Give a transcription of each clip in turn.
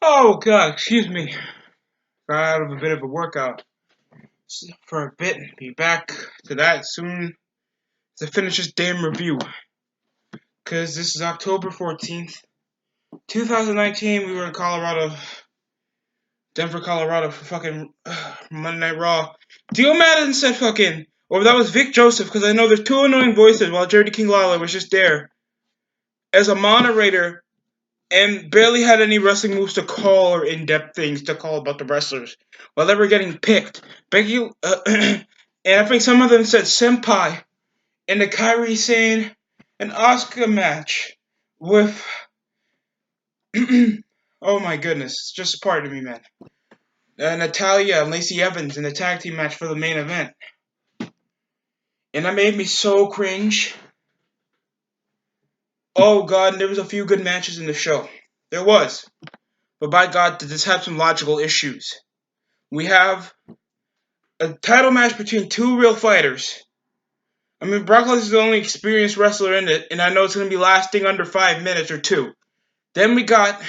Oh god, excuse me. Got out of a bit of a workout for a bit. Be back to that soon to finish this damn review. Cause this is October 14th, 2019. We were in Colorado, Denver, Colorado for fucking Monday Night Raw. Dio Madden said fucking, or that was Vic Joseph, because I know there's two annoying voices while Jerry King Lawler was just there as a moderator and barely had any wrestling moves to call or in-depth things to call about the wrestlers while they were getting picked. Becky, and I think some of them said senpai in the Kairi Sane and Asuka match with, oh my goodness, just pardon me, man. Natalia and Lacey Evans in the tag team match for the main event. And that made me so cringe. Oh god, and there was a few good matches in the show. There was. But by god, did this have some logical issues. We have a title match between two real fighters. I mean, Brock Lesnar is the only experienced wrestler in it, and I know it's going to be lasting under 5 minutes or 2. Then we got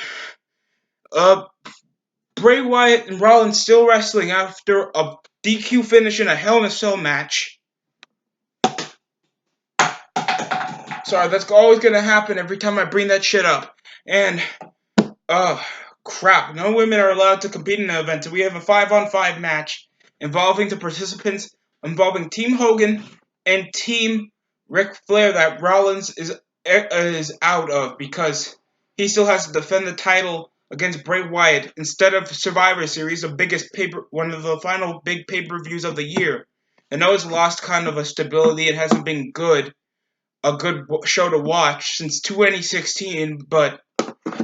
Bray Wyatt and Rollins still wrestling after a DQ finish in a Hell in a Cell match. Sorry, that's always going to happen every time I bring that shit up. And, crap. No women are allowed to compete in the event. So we have a 5-on-5 match involving the participants, involving Team Hogan and Team Ric Flair that Rollins is out of because he still has to defend the title against Bray Wyatt instead of Survivor Series, one of the final big pay-per-views of the year. I know it's lost kind of a stability. It hasn't been a good show to watch since 2016, but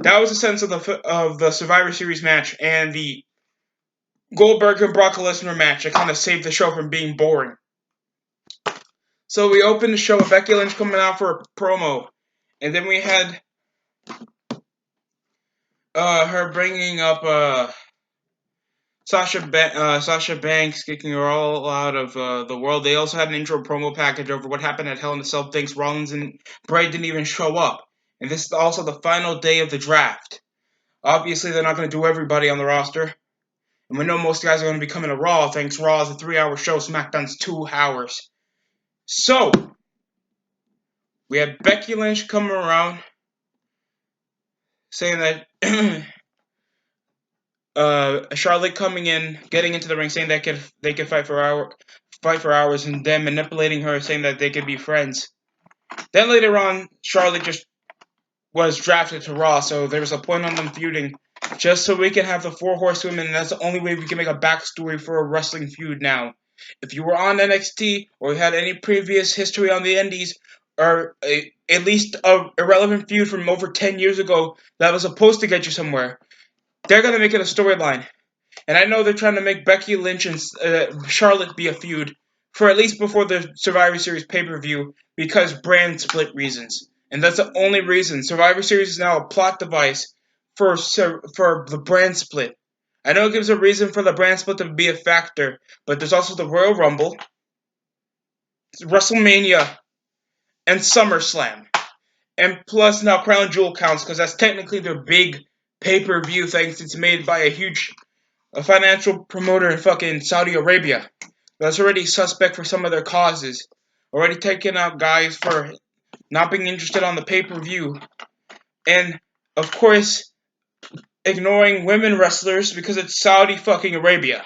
that was the sense of the Survivor Series match and the Goldberg and Brock Lesnar match. It kind of saved the show from being boring. So we opened the show with Becky Lynch coming out for a promo, and then we had her bringing up Sasha Banks, kicking her all out of the world. They also had an intro promo package over what happened at Hell in a Cell. Thanks, Rollins and Bray didn't even show up. And this is also the final day of the draft. Obviously, they're not going to do everybody on the roster. And we know most guys are going to be coming to Raw. Thanks, Raw is a 3-hour show. SmackDown's 2 hours. So, we had Becky Lynch coming around saying that Charlotte coming in, getting into the ring, saying they could fight for hours, and then manipulating her, saying that they could be friends. Then later on, Charlotte just was drafted to Raw, so there was a point on them feuding, just so we can have the 4 horsewomen, and that's the only way we can make a backstory for a wrestling feud now. If you were on NXT, or had any previous history on the Indies, or at least a irrelevant feud from over 10 years ago that was supposed to get you somewhere, they're going to make it a storyline. And I know they're trying to make Becky Lynch and Charlotte be a feud for at least before the Survivor Series pay-per-view because brand split reasons. And that's the only reason. Survivor Series is now a plot device for the brand split. I know it gives a reason for the brand split to be a factor, but there's also the Royal Rumble, WrestleMania, and SummerSlam. And plus now Crown Jewel counts because that's technically their big pay-per-view thanks it's made by a financial promoter in fucking Saudi Arabia that's already suspect for some of their causes. Already taking out guys for not being interested on the pay-per-view. And, of course, ignoring women wrestlers because it's Saudi fucking Arabia.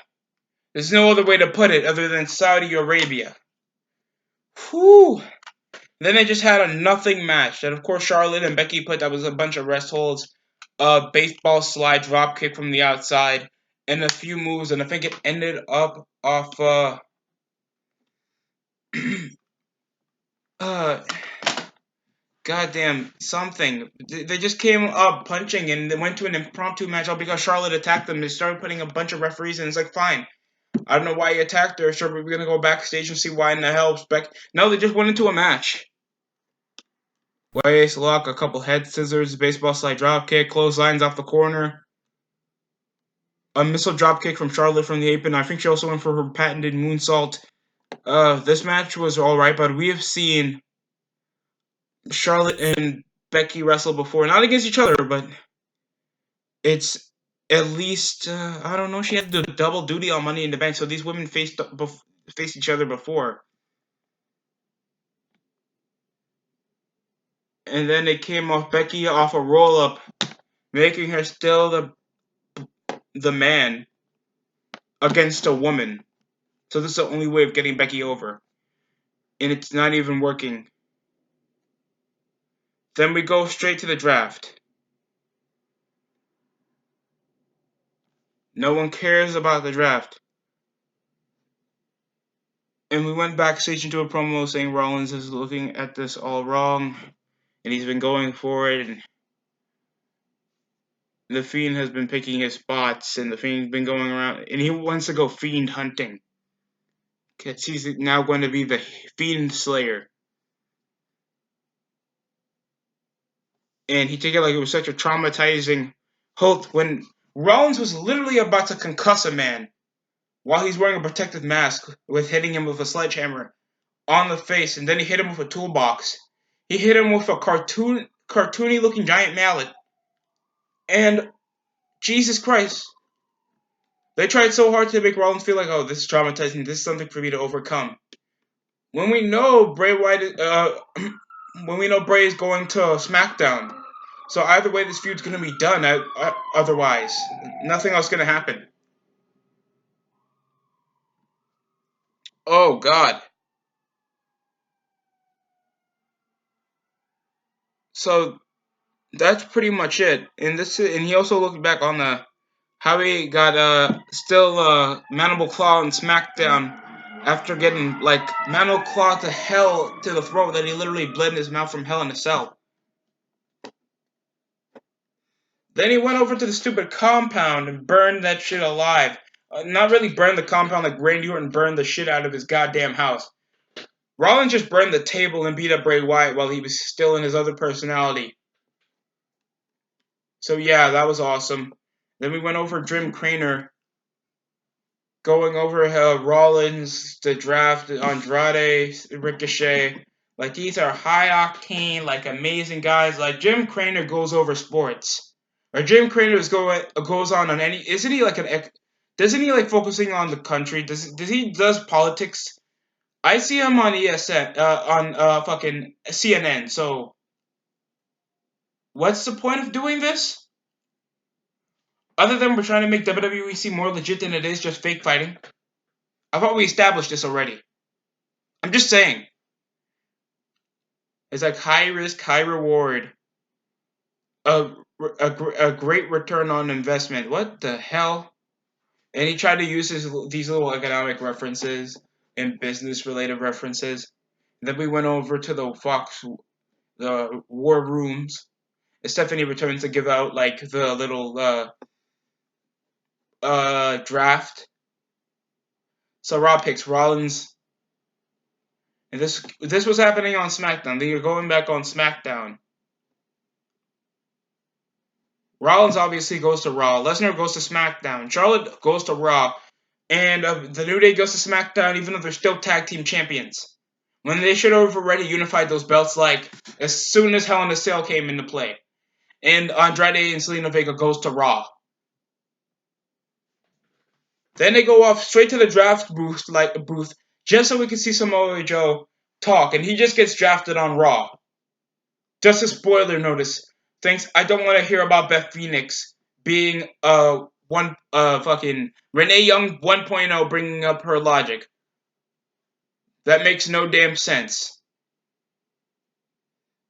There's no other way to put it other than Saudi Arabia. Whew. Then they just had a nothing match that, of course, Charlotte and Becky put. That was a bunch of rest holds, a baseball slide drop kick from the outside, and a few moves. And I think it ended up off goddamn something. They just came up punching and they went to an impromptu match all because Charlotte attacked them. They started putting a bunch of referees in. It's like, fine. I don't know why you attacked her. Sure, we're gonna go backstage and see why in the hell. No, they just went into a match. Waist lock, a couple head scissors, baseball slide drop kick, clotheslines off the corner. A missile drop kick from Charlotte from the apron. I think she also went for her patented moonsault. This match was alright, but we have seen Charlotte and Becky wrestle before. Not against each other, but it's at least I don't know. She had to do double duty on Money in the Bank, so these women faced each other before, and then they came off Becky off a roll up, making her still the man against a woman. So this is the only way of getting Becky over, and it's not even working. Then we go straight to the draft. No one cares about the draft. And we went backstage into a promo saying Rollins is looking at this all wrong, and he's been going for it, and the Fiend has been picking his spots, and the Fiend's been going around, and he wants to go Fiend hunting. Because he's now going to be the Fiend Slayer. And he took it like it was such a traumatizing hold when Rollins was literally about to concuss a man while he's wearing a protective mask with hitting him with a sledgehammer on the face, and then he hit him with a toolbox. He hit him with a cartoony looking giant mallet. And Jesus Christ, they tried so hard to make Rollins feel like, oh, this is traumatizing. This is something for me to overcome. When we know Bray Wyatt, when we know Bray is going to SmackDown, so either way, this feud's gonna be done. Otherwise, nothing else gonna happen. Oh God. So that's pretty much it. And he also looked back on the how he got still Mandible Claw on SmackDown after getting like Mandible Claw to hell to the throat that he literally bled in his mouth from Hell in a Cell. Then he went over to the stupid compound and burned that shit alive. Not really burned the compound like Randy Orton burned the shit out of his goddamn house. Rollins just burned the table and beat up Bray Wyatt while he was still in his other personality. So yeah, that was awesome. Then we went over Jim Craner going over Rollins, the draft, Andrade, Ricochet. Like these are high octane, like amazing guys. Like Jim Craner goes over sports, or Jim Craner goes on any. Isn't he like an? Doesn't he like focusing on the country? Does politics? I see him on ESN, on fucking CNN. So what's the point of doing this? Other than we're trying to make WWE seem more legit than it is, just fake fighting. I thought we established this already. I'm just saying. It's like high risk, high reward. A great return on investment. What the hell? And he tried to use these little economic references and business related references. And then we went over to the war rooms. And Stephanie returns to give out like the little draft. So Raw picks Rollins. And this was happening on SmackDown. They are going back on SmackDown. Rollins obviously goes to Raw. Lesnar goes to SmackDown. Charlotte goes to Raw. And the New Day goes to SmackDown even though they're still tag team champions. When they should have already unified those belts like as soon as Hell in a Cell came into play. And Andrade and Selena Vega goes to Raw. Then they go off straight to the draft booth just so we can see Samoa Joe talk. And he just gets drafted on Raw. Just a spoiler notice. Thanks. I don't want to hear about Beth Phoenix being fucking Renee Young 1.0 bringing up her logic. That makes no damn sense.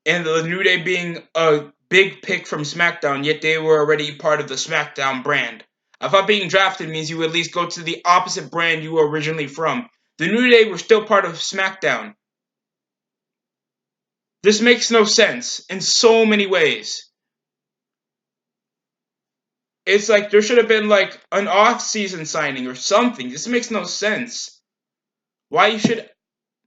And the New Day being a big pick from SmackDown, yet they were already part of the SmackDown brand. I thought being drafted means you at least go to the opposite brand you were originally from. The New Day were still part of SmackDown. This makes no sense in so many ways. It's like there should have been like an off-season signing or something. This makes no sense. Why you should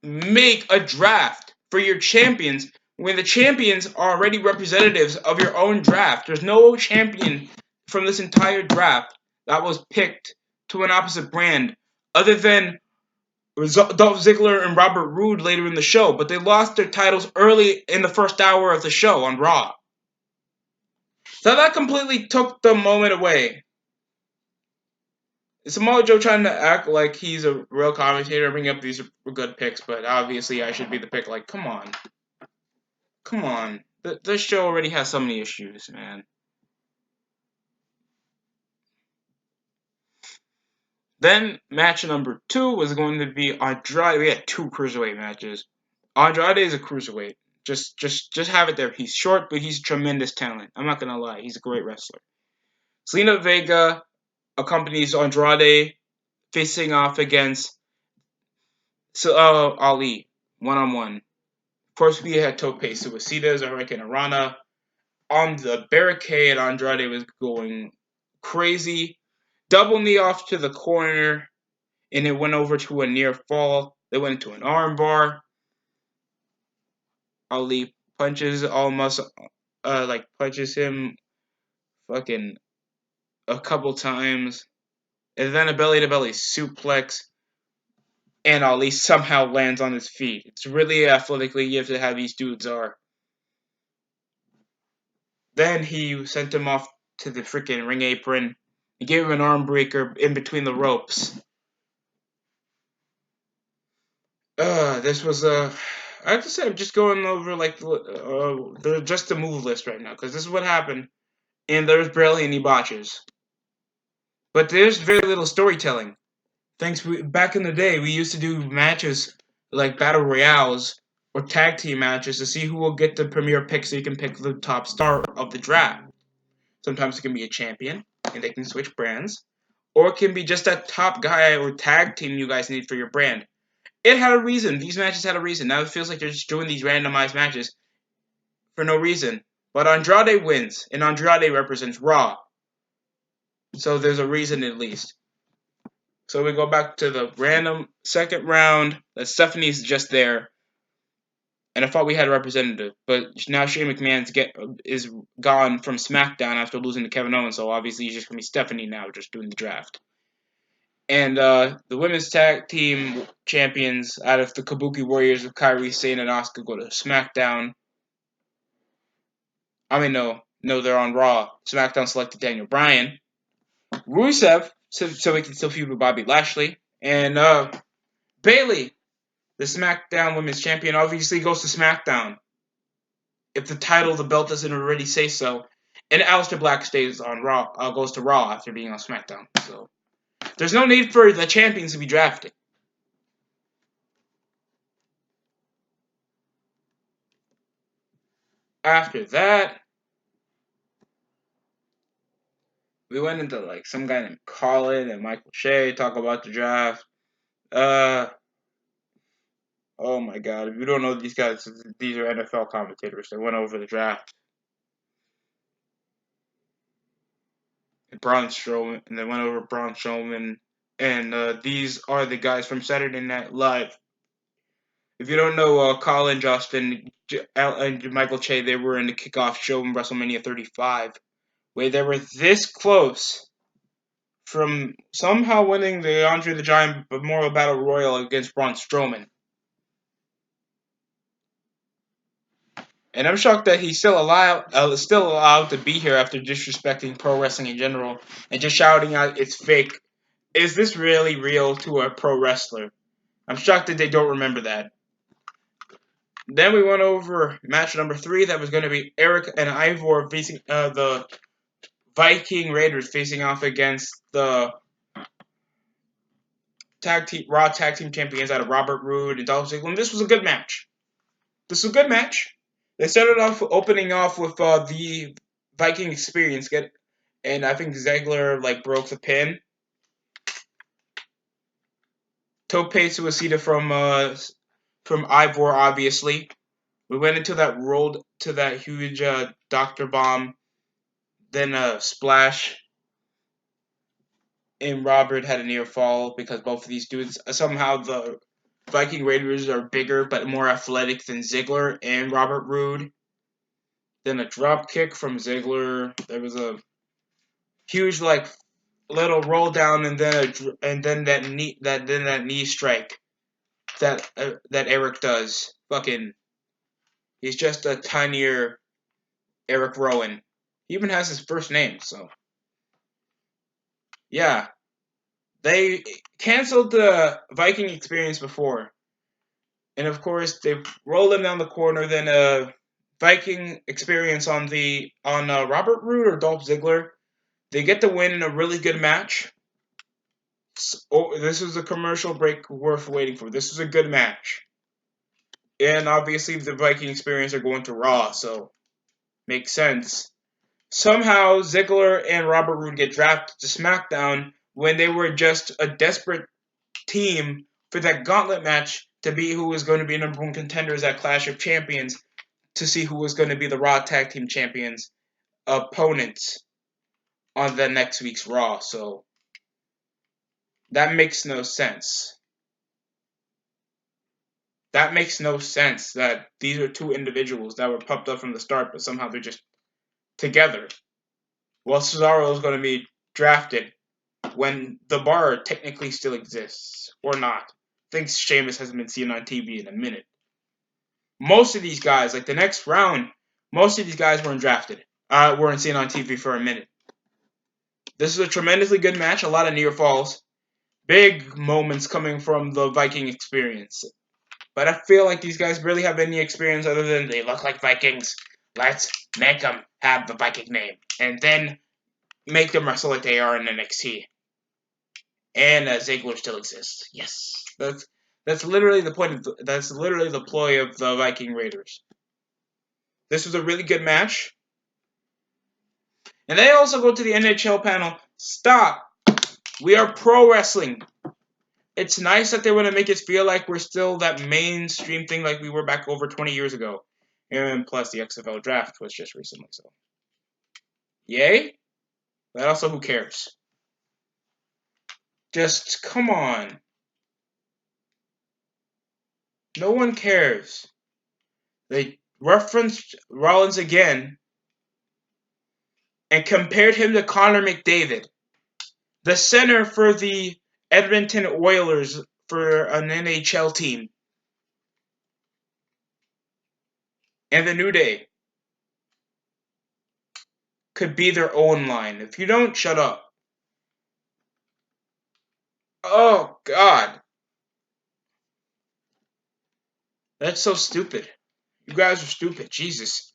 make a draft for your champions when the champions are already representatives of your own draft. There's no champion from this entire draft that was picked to an opposite brand other than Dolph Ziggler and Robert Roode later in the show, but they lost their titles early in the first hour of the show on Raw. So that completely took the moment away. Samoa Joe trying to act like he's a real commentator, bring up these good picks, but obviously I should be the pick. Like, come on, come on. This show already has so many issues, man. Then match number 2 was going to be Andrade. We had 2 cruiserweight matches. Andrade is a cruiserweight. Just have it there. He's short, but he's a tremendous talent. I'm not gonna lie. He's a great wrestler. Selena Vega accompanies Andrade facing off against Ali, one-on-one. Of course, we had Tope Suicidas, Hurricane Arana. On the barricade, Andrade was going crazy. Double knee off to the corner, and it went over to a near fall. They went into an armbar. Ali punches almost, punches him fucking a couple times. And then a belly-to-belly suplex. And Ali somehow lands on his feet. It's really athletically gifted how these dudes are. Then he sent him off to the freaking ring apron. He gave him an arm breaker in between the ropes. This was I have to say, I'm just going over like just the move list right now because this is what happened, and there's barely any botches. But there's very little storytelling. Back in the day, we used to do matches like battle royales or tag team matches to see who will get the premier pick, so you can pick the top star of the draft. Sometimes it can be a champion, and they can switch brands. Or it can be just that top guy or tag team you guys need for your brand. It had a reason. These matches had a reason. Now it feels like they're just doing these randomized matches for no reason. But Andrade wins, and Andrade represents Raw. So there's a reason at least. So we go back to the random second round. Stephanie's just there. And I thought we had a representative, but now Shane McMahon is gone from SmackDown after losing to Kevin Owens, so obviously he's just gonna be Stephanie now, just doing the draft. And the women's tag team champions out of the Kabuki Warriors of Kairi Sane and Asuka go to SmackDown. No, they're on Raw. SmackDown selected Daniel Bryan, Rusev, so he can still feud with Bobby Lashley, and Bayley, the SmackDown Women's Champion, obviously goes to SmackDown. If the title, the belt doesn't already say so. And Aleister Black stays on Raw, goes to Raw after being on SmackDown. So there's no need for the champions to be drafted. After that, we went into like some guy named Colin and Michael Shea talk about the draft. Oh my God! If you don't know these guys, these are NFL commentators. They went over the draft. And Braun Strowman, and they went over Braun Strowman, and these are the guys from Saturday Night Live. If you don't know, Colin, Justin, and Michael Che, they were in the kickoff show in WrestleMania 35, where they were this close from somehow winning the Andre the Giant Memorial Battle Royal against Braun Strowman. And I'm shocked that he's still allowed to be here after disrespecting pro wrestling in general and just shouting out it's fake. Is this really real to a pro wrestler? I'm shocked that they don't remember that. Then we went over match number 3 that was going to be Eric and Ivor facing the Viking Raiders facing off against the Raw Tag Team Champions out of Robert Roode and Dolph Ziggler. And this was a good match. They started off opening off with the Viking Experience, and I think Ziggler broke the pin. Tope Suicida from Ivor, obviously. We went into that rolled to that huge Doctor Bomb, then a splash. And Robert had a near fall because both of these dudes somehow the Viking Raiders are bigger but more athletic than Ziggler and Robert Roode. Then a drop kick from Ziggler. There was a huge little roll down and then that knee strike that Eric does. Fucking, he's just a tinier Eric Rowan. He even has his first name, so yeah. They canceled the Viking experience before. And of course, they roll them down the corner. Then a Viking experience on Robert Roode or Dolph Ziggler. They get the win in a really good match. This was a commercial break worth waiting for. This was a good match. And obviously, the Viking experience are going to Raw, so makes sense. Somehow, Ziggler and Robert Roode get drafted to SmackDown when they were just a desperate team for that gauntlet match to be who was going to be number one contenders at Clash of Champions, to see who was going to be the Raw Tag Team Champions opponents on the next week's Raw. So that makes no sense. That makes no sense that these are two individuals that were pumped up from the start, but somehow they're just together. Well, Cesaro is going to be drafted when the bar technically still exists, or not. I think Sheamus hasn't been seen on TV in a minute. Most of these guys, like the next round, most of these guys weren't drafted. Weren't seen on TV for a minute. This is a tremendously good match, a lot of near falls. Big moments coming from the Viking experience. But I feel like these guys barely have any experience other than they look like Vikings. Let's make them have the Viking name. And then make them wrestle like they are in NXT. And Ziggler still exists. Yes. That's literally the point that's literally the ploy of the Viking Raiders. This was a really good match. And they also go to the NHL panel. Stop. We are pro wrestling. It's nice that they want to make it feel like we're still that mainstream thing like we were back over 20 years ago. And plus, the XFL draft was just recently, so. Yay? But also, who cares? Just, come on. No one cares. They referenced Rollins again and compared him to Connor McDavid, the center for the Edmonton Oilers for an NHL team. And the New Day could be their own line. If you don't, shut up. Oh, God. That's so stupid. You guys are stupid. Jesus.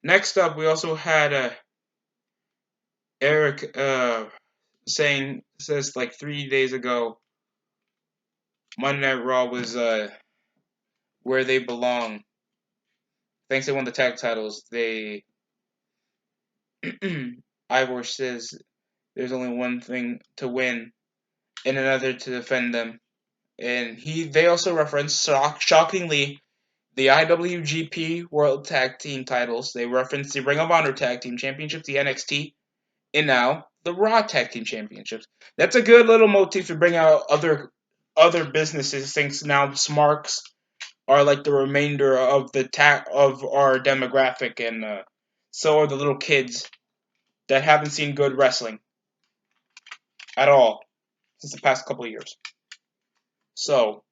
Next up, we also had Eric says like 3 days ago, Monday Night Raw was where they belong. Thanks they won the tag titles. Ivor says there's only one thing to win and another to defend them. And they also referenced, shockingly, the IWGP World Tag Team titles. They referenced the Ring of Honor Tag Team Championships, the NXT, and now the Raw Tag Team Championships. That's a good little motif to bring out other businesses, since now Smarks are like the remainder of of our demographic, and so are the little kids that haven't seen good wrestling at all since the past couple of years. So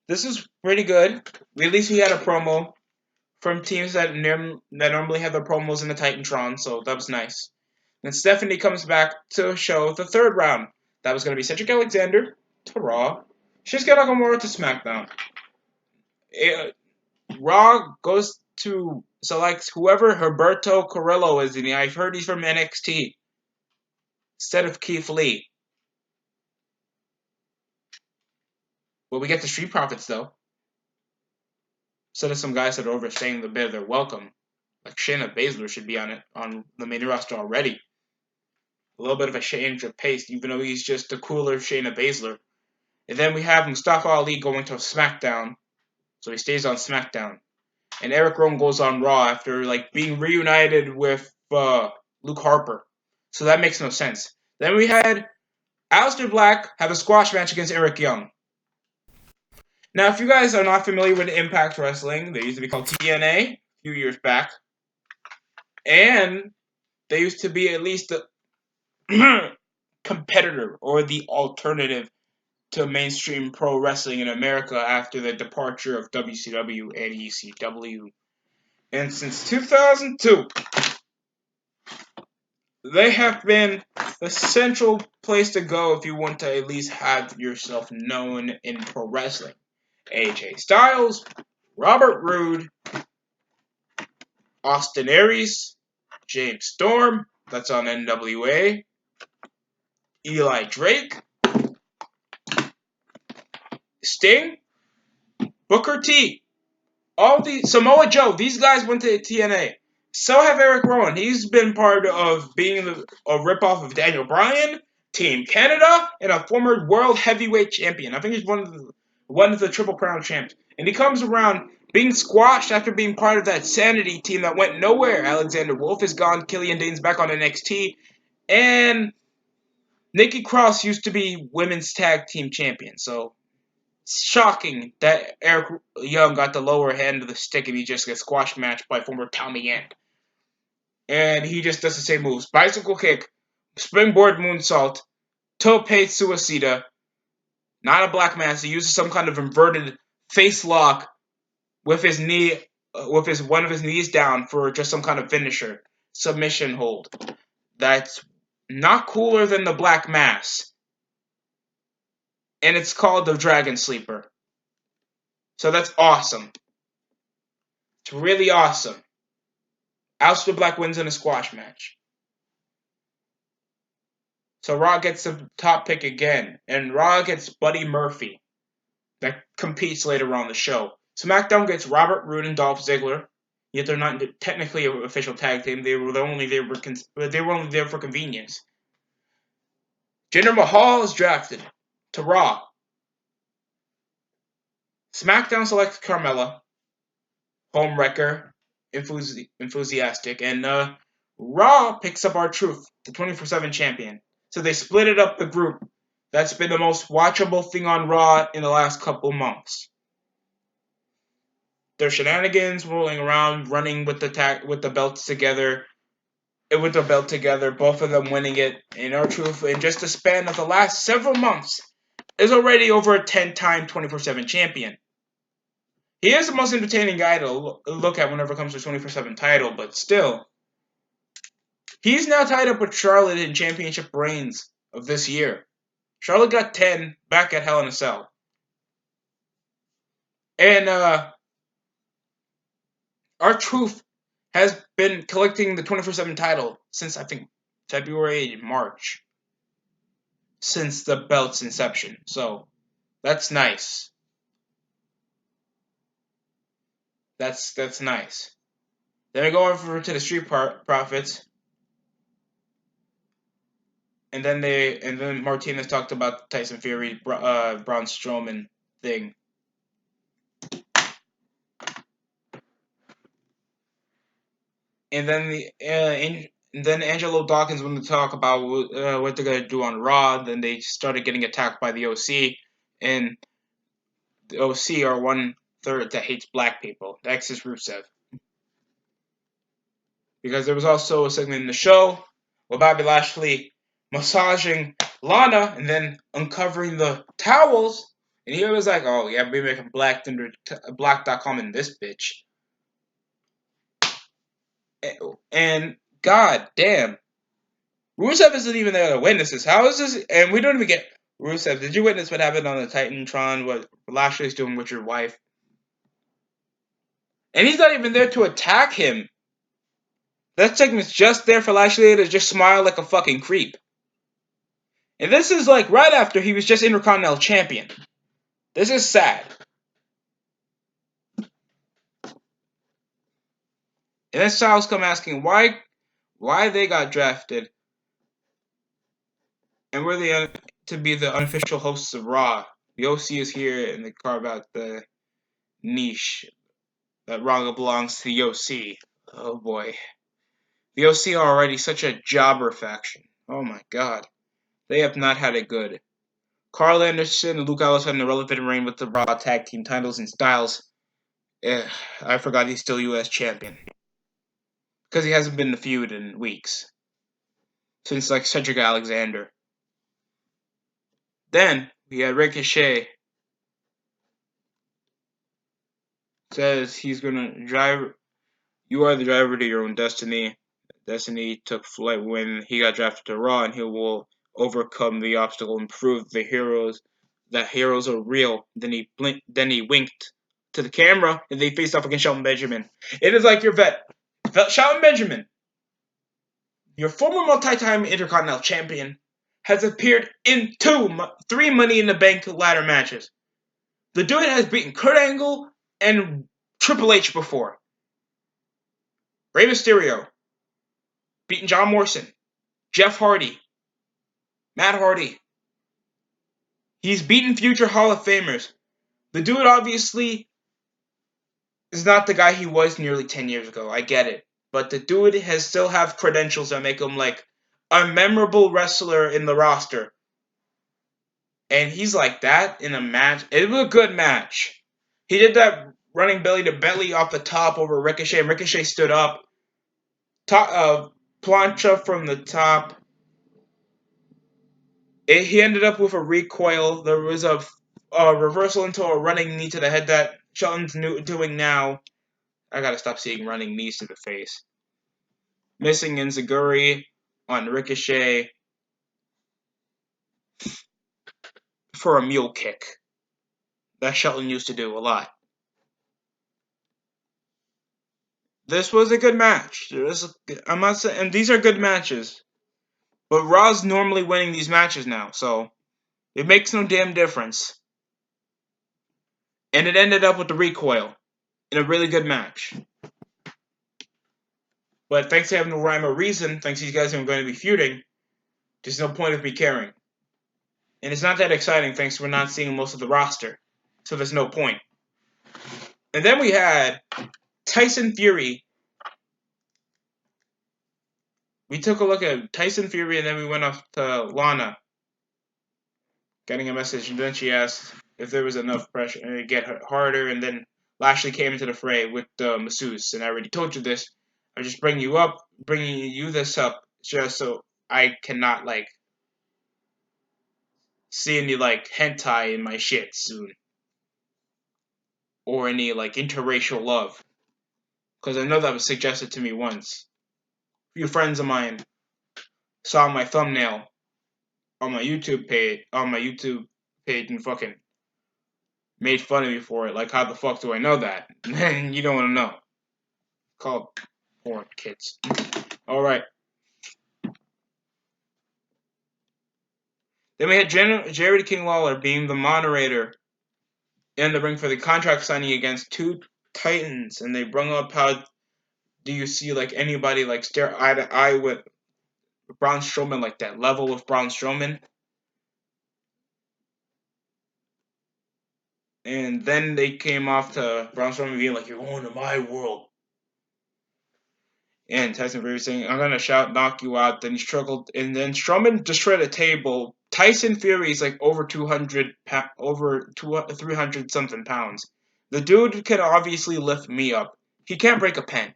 this is pretty good. At least we had a promo from teams that normally have their promos in the Titantron, so that was nice. Then Stephanie comes back to show the third round. That was going to be Cedric Alexander to Raw. Shinsuke Nakamura to SmackDown. Raw goes to select whoever Humberto Carrillo is, and I've heard he's from NXT instead of Keith Lee. Well, we get the Street Profits, though. Instead of some guys that are overstaying the bit of their welcome. Like Shayna Baszler should be on the main roster already. A little bit of a change of pace, even though he's just a cooler Shayna Baszler. And then we have Mustafa Ali going to SmackDown, so he stays on SmackDown. And Eric Rowan goes on Raw after being reunited with Luke Harper. So that makes no sense. Then we had Aleister Black have a squash match against Eric Young. Now, if you guys are not familiar with Impact Wrestling, they used to be called TNA a few years back. And they used to be at least the competitor or the alternative to mainstream pro wrestling in America after the departure of WCW and ECW. And since 2002, they have been the central place to go if you want to at least have yourself known in pro wrestling. AJ Styles, Robert Roode, Austin Aries, James Storm, that's on NWA, Eli Drake, Sting, Booker T, all the Samoa Joe, these guys went to TNA. So have Eric Rowan. He's been part of being a ripoff of Daniel Bryan, Team Canada, and a former World Heavyweight Champion. I think he's one of the Triple Crown champs. And he comes around being squashed after being part of that Sanity team that went nowhere. Alexander Wolf is gone. Killian Dane's back on NXT. And Nikki Cross used to be Women's Tag Team Champion. So shocking that Eric Young got the lower hand of the stick and he just gets squash matched by former Tommy End. And he just does the same moves. Bicycle kick, springboard moonsault, tope suicida, not a black mass. He uses some kind of inverted face lock with his knee, with one of his knees down for just some kind of finisher. Submission hold. That's not cooler than the black mass. And it's called the Dragon Sleeper. So that's awesome. It's really awesome. Aleister Black wins in a squash match. So Raw gets the top pick again. And Raw gets Buddy Murphy that competes later on the show. SmackDown gets Robert Roode and Dolph Ziggler. Yet they're not technically an official tag team. They were only there for convenience. Jinder Mahal is drafted to Raw. SmackDown selects Carmella, homewrecker, enthusiastic, and Raw picks up R-Truth, the 24/7 champion. So they split it up the group. That's been the most watchable thing on Raw in the last couple months. Their shenanigans, rolling around, running with the belts together, with the belt together, both of them winning it. And R-Truth, in just the span of the last several months, is already over a 10-time 24/7 champion. He is the most entertaining guy to look at whenever it comes to 24/7 title, but still. He's now tied up with Charlotte in championship reigns of this year. Charlotte got 10 back at Hell in a Cell. And R-Truth has been collecting the 24/7 title since, I think, February, March. Since the belt's inception. So, that's nice. That's nice. Then we go over to the Street Profits. And then Martinez talked about Tyson Fury, Braun Strowman thing. And then Angelo Dawkins wanted to talk about what they're gonna do on Raw. Then they started getting attacked by the OC, and the OC are 1/3 that hates black people. That's is Rusev. Because there was also a segment in the show where Bobby Lashley massaging Lana and then uncovering the towels. And he was like, oh, yeah, we're making black.com in this bitch. And god damn. Rusev isn't even there to witness this. How is this? And we don't even get Rusev. Did you witness what happened on the Titantron? What Lashley's doing with your wife? And he's not even there to attack him. That segment's just there for Lashley to just smile like a fucking creep. And this is like right after he was just Intercontinental Champion. This is sad. And then Styles come asking why they got drafted. And we're to be the unofficial hosts of Raw. The OC is here and they carve out the niche that Raw belongs to the OC. Oh boy. The OC are already such a jobber faction. Oh my god. They have not had it good. Carl Anderson and Luke Gallows had an irrelevant reign with the Raw Tag Team titles, and Styles, I forgot he's still U.S. champion. Because he hasn't been in the feud in weeks. Since, like, Cedric Alexander. Then, we had Ricochet. Says he's gonna drive. You are the driver to your own destiny. Destiny took flight when he got drafted to Raw, and he will overcome the obstacle and prove that heroes are real. Then he winked to the camera, and they faced off against Shelton Benjamin. It is like your vet, Shelton Benjamin, your former multi-time Intercontinental Champion, has appeared in three Money in the Bank ladder matches. The dude has beaten Kurt Angle and Triple H before. Rey Mysterio, beaten John Morrison, Jeff Hardy, Matt Hardy. He's beaten future Hall of Famers. The dude obviously is not the guy he was nearly 10 years ago. I get it. But the dude has still have credentials that make him like a memorable wrestler in the roster. And he's like that in a match. It was a good match. He did that running belly to belly off the top over Ricochet, and Ricochet stood up. Plancha from the top. He ended up with a recoil. There was a reversal into a running knee to the head that Shelton's doing now. I gotta stop seeing running knees to the face. Missing Enziguri on Ricochet for a mule kick. That Shelton used to do a lot. This was a good match. I'm not saying, and these are good matches. But Raw's normally winning these matches now, so it makes no damn difference. And it ended up with the recoil in a really good match. But thanks to having no rhyme or reason, thanks to these guys who are going to be feuding, there's no point of me caring. And it's not that exciting thanks to we're not seeing most of the roster. So there's no point. And then we had Tyson Fury. We took a look at Tyson Fury and then we went off to Lana. Getting a message, and then she asked if there was enough pressure to get harder, and then Lashley came into the fray with the masseuse. And I already told you this. I'm just bringing you this up just so I cannot like see any like hentai in my shit soon, or any like interracial love, because I know that was suggested to me once. A few friends of mine saw my thumbnail on my YouTube page and fucking made fun of me for it. Like, how the fuck do I know that? And you don't want to know. Called porn, kids. Alright. Then we had Jerry King Lawler being the moderator in the ring for the contract signing against two Titans. And they brought up how do you see like anybody like stare eye to eye with Braun Strowman, like that level with Braun Strowman. And then they came off to Braun Strowman being like, "You're going to my world." And Tyson Fury saying, "I'm gonna knock you out." Then he struggled, and then Strowman destroyed a table. Tyson Fury is like over 300 something pounds. The dude can obviously lift me up. He can't break a pen.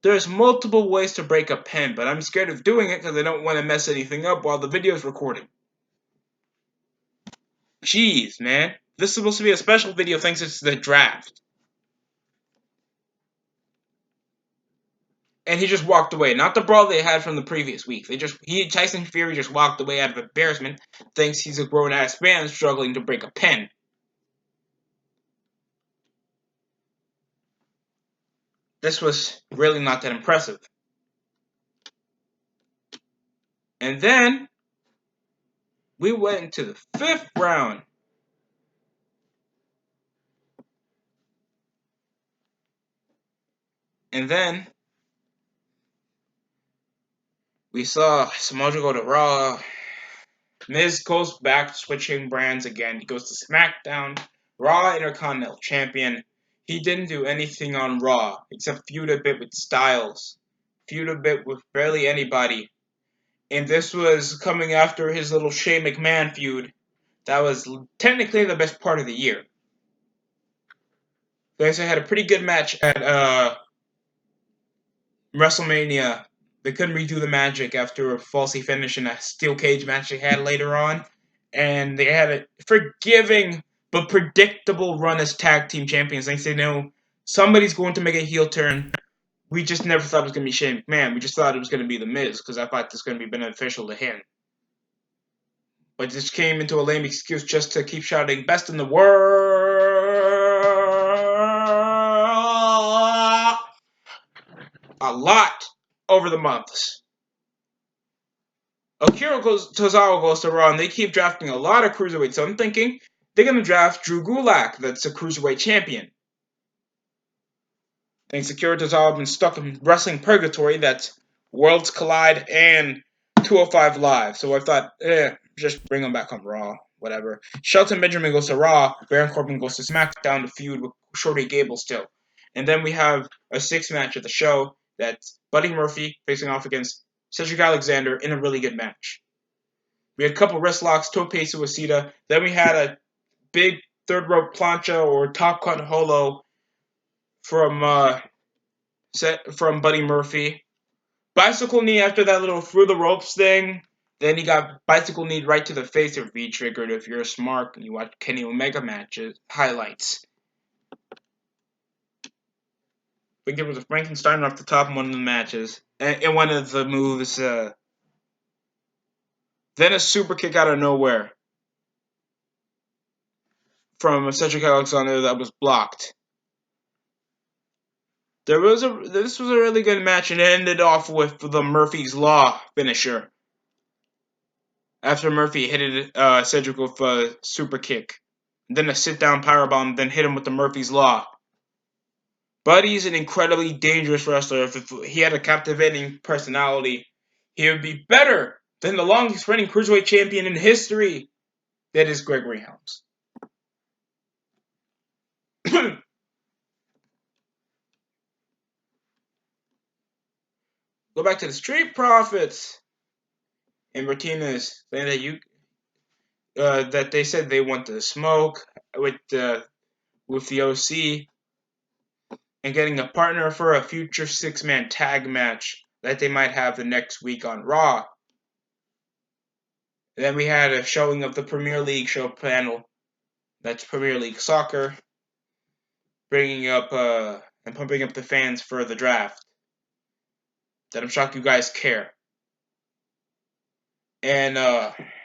There's multiple ways to break a pen, but I'm scared of doing it because I don't want to mess anything up while the video is recording. Jeez, man. This is supposed to be a special video thanks to the draft. And he just walked away. Not the brawl they had from the previous week. Tyson Fury just walked away out of embarrassment, thinks he's a grown-ass man struggling to break a pen. This was really not that impressive. And then, we went into the 5th round. And then, we saw Samoa Joe go to Raw. Miz goes back, switching brands again. He goes to SmackDown. Raw Intercontinental Champion. He didn't do anything on Raw, except feud a bit with Styles. Feud a bit with barely anybody. And this was coming after his little Shane McMahon feud. That was technically the best part of the year. They also had a pretty good match at WrestleMania. They couldn't redo the magic after a falsy finish in a steel cage match they had later on. And they had a forgiving but predictable run as tag team champions. They know somebody's going to make a heel turn. we just never thought it was going to be Shane McMahon. We just thought it was going to be The Miz because I thought this was going to be beneficial to him. But this came into a lame excuse just to keep shouting, best in the world, a lot over the months. Akira Tozawa goes to Raw, and they keep drafting a lot of cruiserweights. So I'm thinking they're going to draft Drew Gulak, that's a cruiserweight champion. And Akira Tozawa has been stuck in wrestling purgatory, that's Worlds Collide and 205 Live. So I thought, just bring him back on Raw, whatever. Shelton Benjamin goes to Raw, Baron Corbin goes to SmackDown to feud with Shorty Gable still. And then we have a 6th match of the show, that's Buddy Murphy facing off against Cedric Alexander in a really good match. We had a couple wrist locks, tope suicida. Then we had a big third rope plancha or top cut holo from Buddy Murphy. Bicycle knee after that little through the ropes thing. Then he got bicycle knee right to the face or V-triggered if you're smart and you watch Kenny Omega matches highlights. I think there was a Frankenstein off the top in one of the matches. In one of the moves. Then a super kick out of nowhere from Cedric Alexander that was blocked. This was a really good match, and it ended off with the Murphy's Law finisher. After Murphy hit Cedric with a super kick, then a sit-down powerbomb, then hit him with the Murphy's Law. Buddy's an incredibly dangerous wrestler. If he had a captivating personality, he would be better than the longest-reigning cruiserweight champion in history. That is Gregory Helms. Go back to the Street Profits and Martinez saying that they said they want to smoke with the OC and getting a partner for a future 6-man tag match that they might have the next week on Raw. And then we had a showing of the Premier League show panel. That's Premier League Soccer, bringing up and pumping up the fans for the draft. That I'm shocked you guys care. And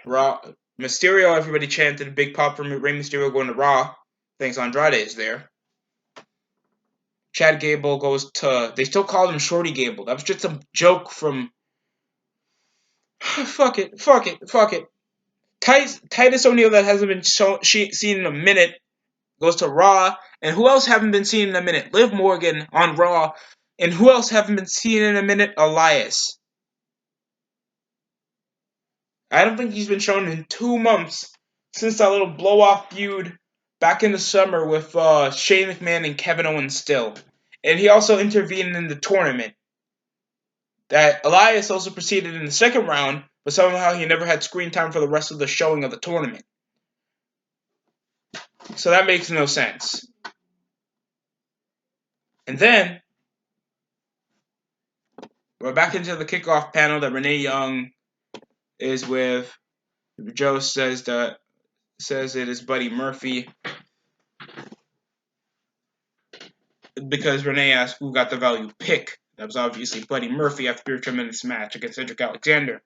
Raw Mysterio, everybody chanted a big pop from Rey Mysterio going to Raw. Thanks Andrade is there. Chad Gable goes to... They still call him Shorty Gable. That was just a joke from... Fuck it. Titus O'Neil, that hasn't been seen in a minute, goes to Raw. And who else haven't been seen in a minute? Liv Morgan on Raw. And who else haven't been seen in a minute? Elias. I don't think he's been shown in 2 months since that little blow-off feud back in the summer with Shane McMahon and Kevin Owens still. And he also intervened in the tournament. That Elias also proceeded in the 2nd round, but somehow he never had screen time for the rest of the showing of the tournament. So that makes no sense. And then, we're back into the kickoff panel that Renee Young is with. Joe says it is Buddy Murphy. Because Renee asked who got the value pick. That was obviously Buddy Murphy after a tremendous match against Cedric Alexander.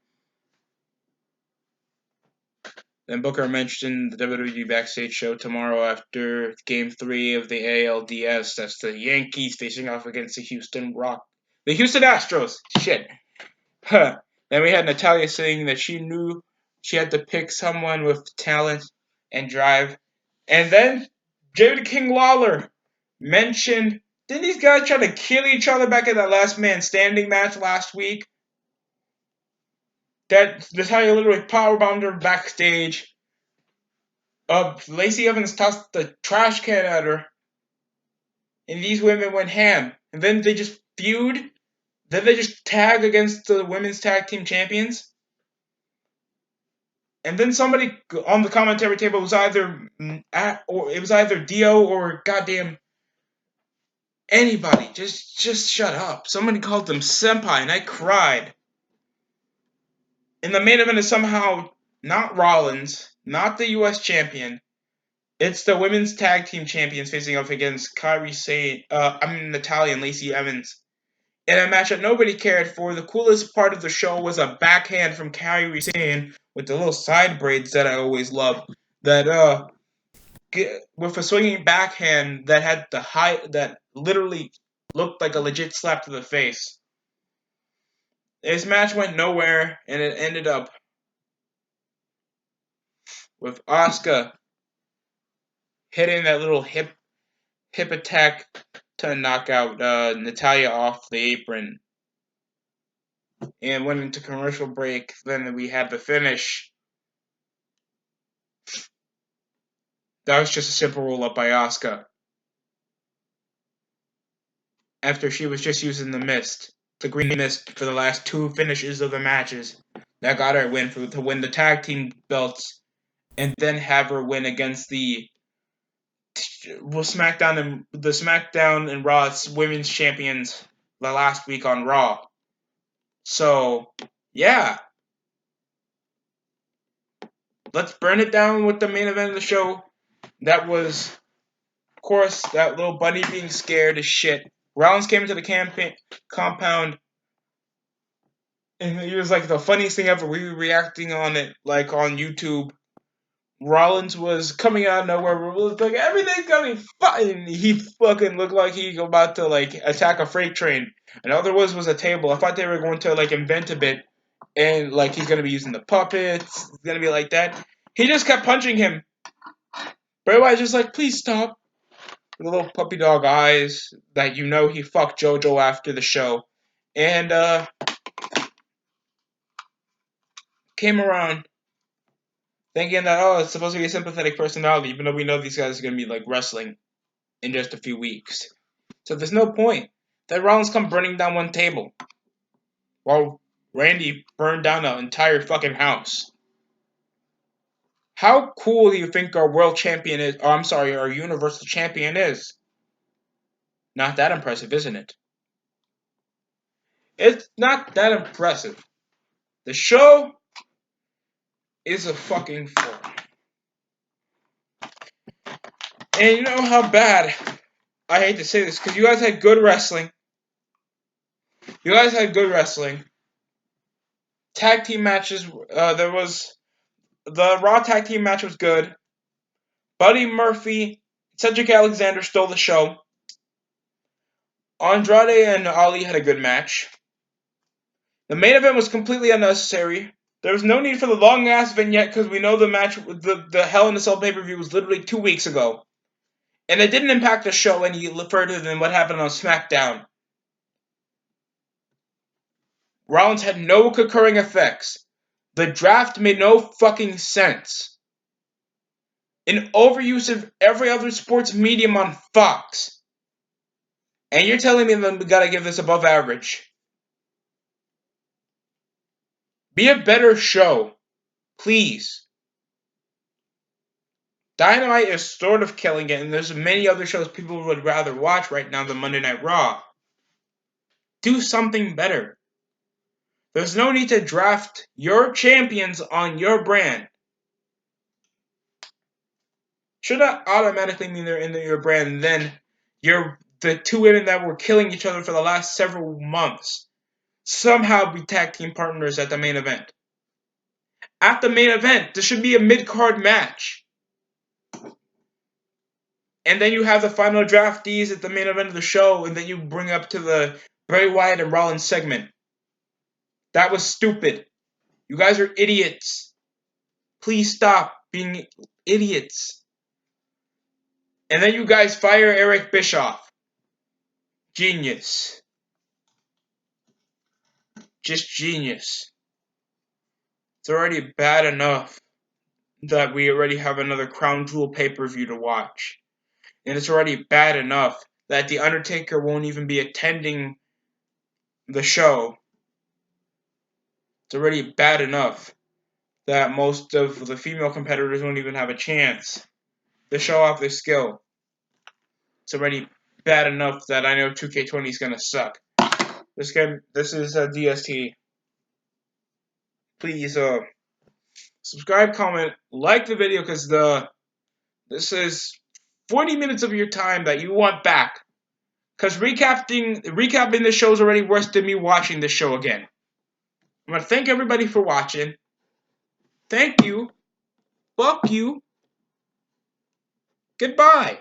Then Booker mentioned the WWE Backstage show tomorrow after Game 3 of the ALDS. That's the Yankees facing off against the Houston Astros. Shit. Huh. Then we had Natalya saying that she knew she had to pick someone with talent and drive. And then David King Lawler mentioned, didn't these guys try to kill each other back in that last man standing match last week? That Natalya literally powerbombed her backstage. Lacey Evans tossed the trash can at her. And these women went ham. And then they just feud. Then they just tag against the women's tag team champions. And then somebody on the commentary table was either Dio or goddamn anybody. Just shut up. Somebody called them senpai, and I cried. And the main event is somehow not Rollins, not the U.S. champion. It's the women's tag team champions facing off against Natalya and Lacey Evans in a match that nobody cared for. The coolest part of the show was a backhand from Kairi Sane with the little side braids that I always love. That with a swinging backhand that had the that literally looked like a legit slap to the face. This match went nowhere, and it ended up with Asuka hitting that little hip attack to knock out Natalya off the apron. And went into commercial break. Then we had the finish. That was just a simple roll up by Asuka. After she was just using the mist, the green mist, for the last two finishes of the matches. That got her win to win the tag team belts, and then have her win against the SmackDown and Raw women's champions the last week on Raw. So yeah, let's burn it down with the main event of the show. That was, of course, that little bunny being scared as shit. Rollins came into the compound, and it was like the funniest thing ever. We were reacting on it like on YouTube. Rollins was coming out of nowhere. We were like, everything's gonna be fine. He fucking looked like he was about to like attack a freight train. And all there was a table. I thought they were going to like invent a bit, and like he's gonna be using the puppets. It's gonna be like that. He just kept punching him. Bray Wyatt just like, please stop. With the little puppy dog eyes that you know he fucked JoJo after the show. And came around thinking that, oh, it's supposed to be a sympathetic personality, even though we know these guys are going to be like wrestling in just a few weeks. So there's no point. That Rollins come burning down one table while Randy burned down an entire fucking house. How cool do you think our world champion is? Oh, I'm sorry, our universal champion is? Not that impressive, isn't it? It's not that impressive. The show is a fucking form. And you know how bad, I hate to say this, because you guys had good wrestling. You guys had good wrestling. Tag team matches, there was, the Raw tag team match was good. Buddy Murphy, Cedric Alexander stole the show. Andrade and Ali had a good match. The main event was completely unnecessary. There was no need for the long ass vignette because we know the match, the Hell in a Cell pay-per-view was literally 2 weeks ago. And it didn't impact the show any further than what happened on SmackDown. Rollins had no concurring effects. The draft made no fucking sense. An overuse of every other sports medium on Fox. And you're telling me that we gotta give this above average. Be a better show. Please. Dynamite is sort of killing it, and there's many other shows people would rather watch right now than Monday Night Raw. Do something better. There's no need to draft your champions on your brand. Should not automatically mean they're in your brand, and then you're the two women that were killing each other for the last several months somehow be tag team partners at the main event. At the main event, this should be a mid-card match. And then you have the final draftees at the main event of the show, and then you bring up to the Bray Wyatt and Rollins segment. That was stupid. You guys are idiots. Please stop being idiots. And then you guys fire Eric Bischoff. Genius. Just genius. It's already bad enough that we already have another Crown Jewel pay-per-view to watch. And it's already bad enough that The Undertaker won't even be attending the show. It's already bad enough that most of the female competitors won't even have a chance to show off their skill. It's already bad enough that I know 2K20 is gonna suck. This is DST. Please subscribe, comment, like the video, because this is 40 minutes of your time that you want back. Because recapping the show is already worse than me watching the show again. I'm gonna thank everybody for watching. Thank you. Fuck you. Goodbye.